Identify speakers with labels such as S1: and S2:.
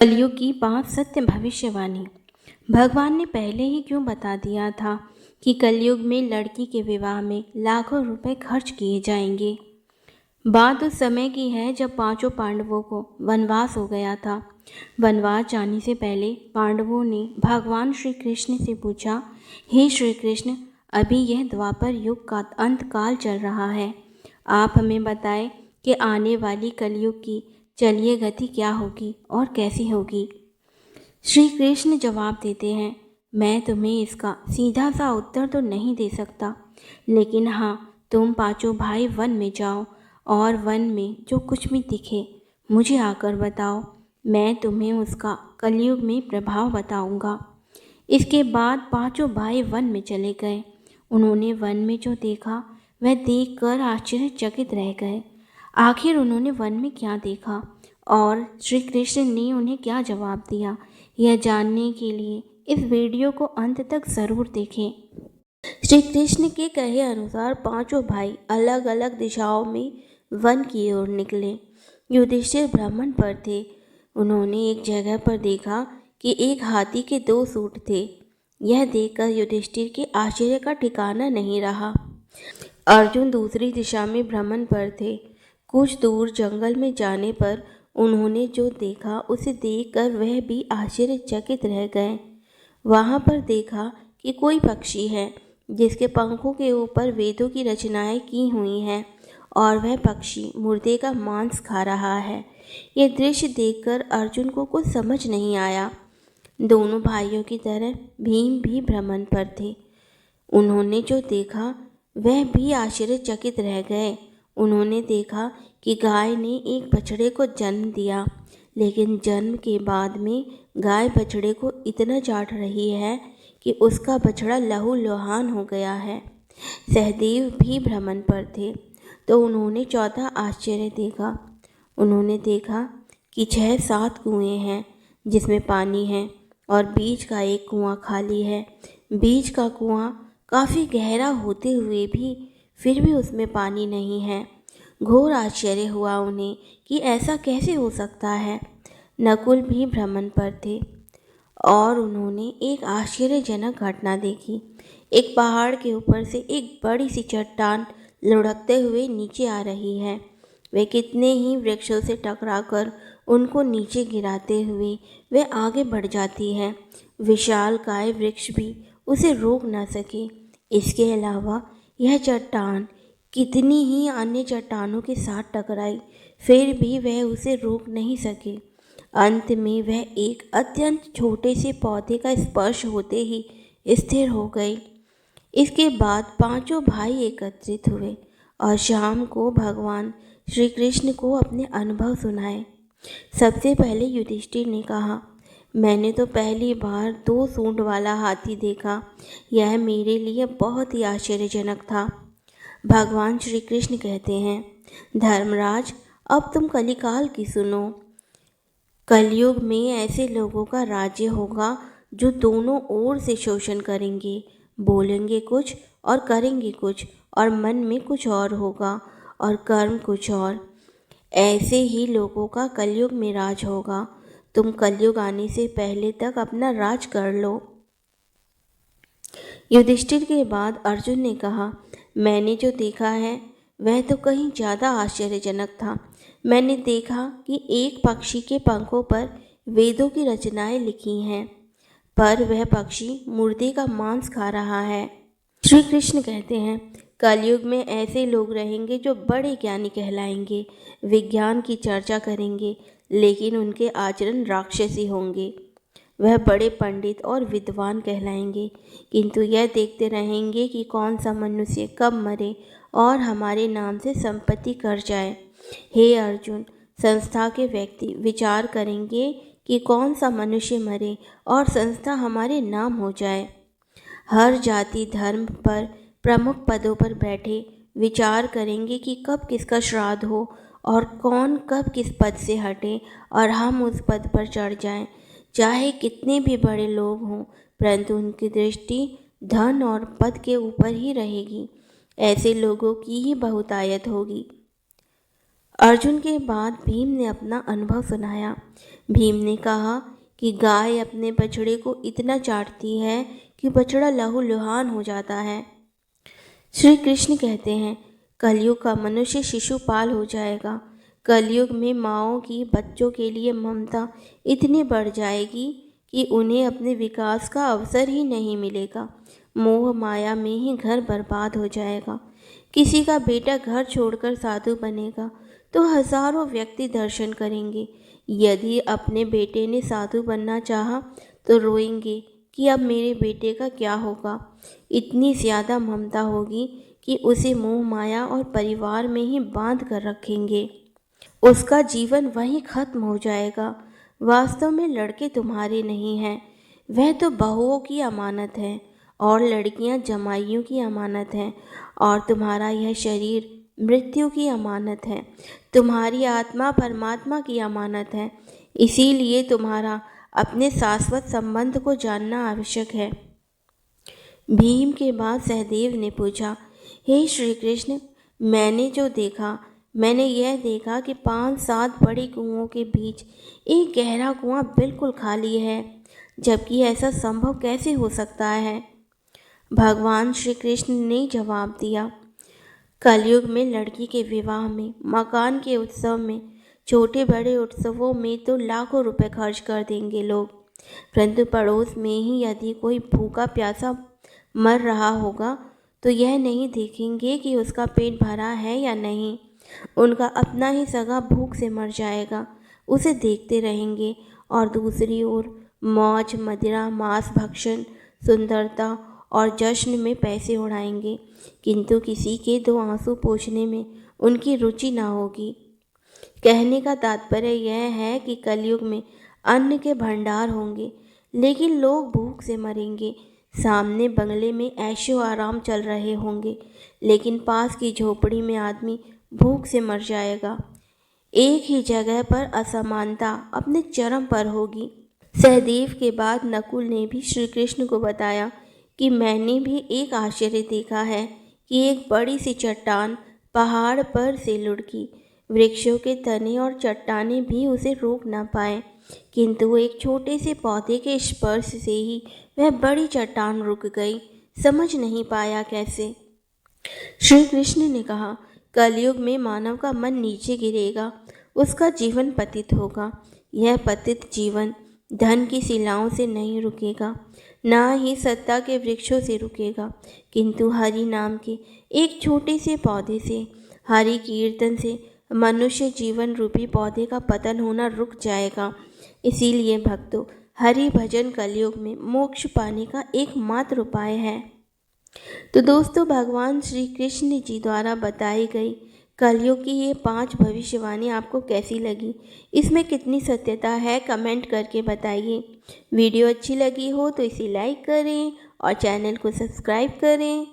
S1: कलयुग की 5 सत्य भविष्यवाणी। भगवान ने पहले ही क्यों बता दिया था कि कलयुग में लड़की के विवाह में लाखों रुपए खर्च किए जाएंगे। बात उस समय की है जब पांचों पांडवों को वनवास हो गया था। वनवास जाने से पहले पांडवों ने भगवान श्री कृष्ण से पूछा, हे श्री कृष्ण, अभी यह द्वापर युग का अंत काल चल रहा है। आप हमें बताएं कि आने वाली कलयुग की चलिए गति क्या होगी और कैसी होगी। श्री कृष्ण जवाब देते हैं, मैं तुम्हें इसका सीधा सा उत्तर तो नहीं दे सकता, लेकिन हाँ, तुम पांचों भाई वन में जाओ और वन में जो कुछ भी दिखे मुझे आकर बताओ। मैं तुम्हें उसका कलयुग में प्रभाव बताऊंगा। इसके बाद पांचों भाई वन में चले गए। उन्होंने वन में जो देखा वह देखकर आश्चर्यचकित रह गए। आखिर उन्होंने वन में क्या देखा और श्री कृष्ण ने उन्हें क्या जवाब दिया, यह जानने के लिए इस वीडियो को अंत तक ज़रूर देखें। श्री कृष्ण के कहे अनुसार पांचों भाई अलग अलग दिशाओं में वन की ओर निकले। युधिष्ठिर भ्रमण पर थे। उन्होंने एक जगह पर देखा कि एक हाथी के 2 सूंड थे। यह देखकर युधिष्ठिर के आश्चर्य का ठिकाना नहीं रहा। अर्जुन दूसरी दिशा में भ्रमण पर थे। कुछ दूर जंगल में जाने पर उन्होंने जो देखा उसे देखकर वह भी आश्चर्यचकित रह गए। वहां पर देखा कि कोई पक्षी है जिसके पंखों के ऊपर वेदों की रचनाएं की हुई हैं और वह पक्षी मुर्दे का मांस खा रहा है। यह दृश्य देखकर अर्जुन को कुछ समझ नहीं आया। दोनों भाइयों की तरह भीम भी भ्रमण पर थे। उन्होंने जो देखा वह भी आश्चर्यचकित रह गए। उन्होंने देखा कि गाय ने एक बछड़े को जन्म दिया, लेकिन जन्म के बाद में गाय बछड़े को इतना चाट रही है कि उसका बछड़ा लहूलुहान हो गया है। सहदेव भी भ्रमण पर थे, तो उन्होंने चौथा आश्चर्य देखा। उन्होंने देखा कि 6-7 कुएं हैं जिसमें पानी है और बीच का एक कुआं खाली है। बीच का कुआं काफ़ी गहरा होते हुए भी फिर भी उसमें पानी नहीं है। घोर आश्चर्य हुआ उन्हें कि ऐसा कैसे हो सकता है। नकुल भी भ्रमण पर थे और उन्होंने एक आश्चर्यजनक घटना देखी। एक पहाड़ के ऊपर से एक बड़ी सी चट्टान लुढ़कते हुए नीचे आ रही है। वे कितने ही वृक्षों से टकराकर उनको नीचे गिराते हुए वे आगे बढ़ जाती है। विशालकाय वृक्ष भी उसे रोक न सके। इसके अलावा यह चट्टान कितनी ही अन्य चट्टानों के साथ टकराई, फिर भी वह उसे रोक नहीं सके। अंत में वह एक अत्यंत छोटे से पौधे का स्पर्श होते ही स्थिर हो गई। इसके बाद पांचों भाई एकत्रित हुए और शाम को भगवान श्री कृष्ण को अपने अनुभव सुनाए। सबसे पहले युधिष्ठिर ने कहा, मैंने तो पहली बार 2 सूंड वाला हाथी देखा। यह मेरे लिए बहुत ही आश्चर्यजनक था। भगवान श्री कृष्ण कहते हैं, धर्मराज, अब तुम कलिकाल की सुनो। कलयुग में ऐसे लोगों का राज्य होगा जो दोनों ओर से शोषण करेंगे, बोलेंगे कुछ और करेंगे कुछ, और मन में कुछ और होगा और कर्म कुछ और। ऐसे ही लोगों का कलयुग में राज होगा। तुम कलयुग आने से पहले तक अपना राज कर लो। युधिष्ठिर के बाद अर्जुन ने कहा, मैंने जो देखा है वह तो कहीं ज़्यादा आश्चर्यजनक था। मैंने देखा कि एक पक्षी के पंखों पर वेदों की रचनाएं लिखी हैं, पर वह पक्षी मुर्दे का मांस खा रहा है। श्री कृष्ण कहते हैं, कलयुग में ऐसे लोग रहेंगे जो बड़े ज्ञानी कहलाएंगे, विज्ञान की चर्चा करेंगे, लेकिन उनके आचरण राक्षसी होंगे। वह बड़े पंडित और विद्वान कहलाएंगे, किंतु यह देखते रहेंगे कि कौन सा मनुष्य कब मरे और हमारे नाम से संपत्ति कर जाए। हे अर्जुन, संस्था के व्यक्ति विचार करेंगे कि कौन सा मनुष्य मरे और संस्था हमारे नाम हो जाए। हर जाति धर्म पर प्रमुख पदों पर बैठे विचार करेंगे कि कब किसका श्राद्ध हो और कौन कब किस पद से हटे और हम उस पद पर चढ़ जाएं। चाहे कितने भी बड़े लोग हों, परंतु उनकी दृष्टि धन और पद के ऊपर ही रहेगी। ऐसे लोगों की ही बहुतायत होगी। अर्जुन के बाद भीम ने अपना अनुभव सुनाया। भीम ने कहा कि गाय अपने बछड़े को इतना चाटती है कि बछड़ा लहूलुहान हो जाता है। श्री कृष्ण कहते हैं, कलयुग का मनुष्य शिशुपाल हो जाएगा। कलयुग में माँओं की बच्चों के लिए ममता इतनी बढ़ जाएगी कि उन्हें अपने विकास का अवसर ही नहीं मिलेगा। मोह माया में ही घर बर्बाद हो जाएगा। किसी का बेटा घर छोड़कर साधु बनेगा तो हजारों व्यक्ति दर्शन करेंगे। यदि अपने बेटे ने साधु बनना चाहा तो रोएंगे कि अब मेरे बेटे का क्या होगा। इतनी ज़्यादा ममता होगी कि उसे मोह माया और परिवार में ही बांध कर रखेंगे। उसका जीवन वहीं खत्म हो जाएगा। वास्तव में लड़के तुम्हारे नहीं हैं, वह तो बहुओं की अमानत है और लड़कियां जमाइयों की अमानत हैं। और तुम्हारा यह शरीर मृत्यु की अमानत है। तुम्हारी आत्मा परमात्मा की अमानत है। इसीलिए तुम्हारा अपने शाश्वत संबंध को जानना आवश्यक है। भीम के बाद सहदेव ने पूछा, हे श्री कृष्ण, मैंने जो देखा, मैंने यह देखा कि 5-7 बड़े कुओं के बीच एक गहरा कुआं बिल्कुल खाली है, जबकि ऐसा संभव कैसे हो सकता है। भगवान श्री कृष्ण ने जवाब दिया, कलयुग में लड़की के विवाह में, मकान के उत्सव में, छोटे बड़े उत्सवों में तो लाखों रुपए खर्च कर देंगे लोग, परंतु पड़ोस में ही यदि कोई भूखा प्यासा मर रहा होगा तो यह नहीं देखेंगे कि उसका पेट भरा है या नहीं। उनका अपना ही सगा भूख से मर जाएगा, उसे देखते रहेंगे। और दूसरी ओर मौज मदिरा, मांस भक्षण, सुंदरता और जश्न में पैसे उड़ाएंगे, किंतु किसी के 2 आंसू पोंछने में उनकी रुचि ना होगी। कहने का तात्पर्य यह है कि कलयुग में अन्न के भंडार होंगे, लेकिन लोग भूख से मरेंगे। सामने बंगले में ऐशो आराम चल रहे होंगे, लेकिन पास की झोपड़ी में आदमी भूख से मर जाएगा। एक ही जगह पर असमानता अपने चरम पर होगी। सहदेव के बाद नकुल ने भी श्री कृष्ण को बताया कि मैंने भी एक आश्चर्य देखा है कि एक बड़ी सी चट्टान पहाड़ पर से लुढ़की। वृक्षों के तने और चट्टानें भी उसे रोक ना पाए, किंतु एक छोटे से पौधे के स्पर्श से ही वह बड़ी चट्टान रुक गई। समझ नहीं पाया कैसे। श्री कृष्ण ने कहा, कलयुग में मानव का मन नीचे गिरेगा, उसका जीवन पतित होगा। यह पतित जीवन धन की शिलाओं से नहीं रुकेगा, ना ही सत्ता के वृक्षों से रुकेगा, किंतु हरि नाम के एक छोटे से पौधे से, हरि कीर्तन से मनुष्य जीवन रूपी पौधे का पतन होना रुक जाएगा। इसीलिए भक्तों, हरि भजन कलयुग में मोक्ष पाने का एकमात्र उपाय है। तो दोस्तों, भगवान श्री कृष्ण जी द्वारा बताई गई कलयुग की ये 5 भविष्यवाणी आपको कैसी लगी, इसमें कितनी सत्यता है, कमेंट करके बताइए। वीडियो अच्छी लगी हो तो इसे लाइक करें और चैनल को सब्सक्राइब करें।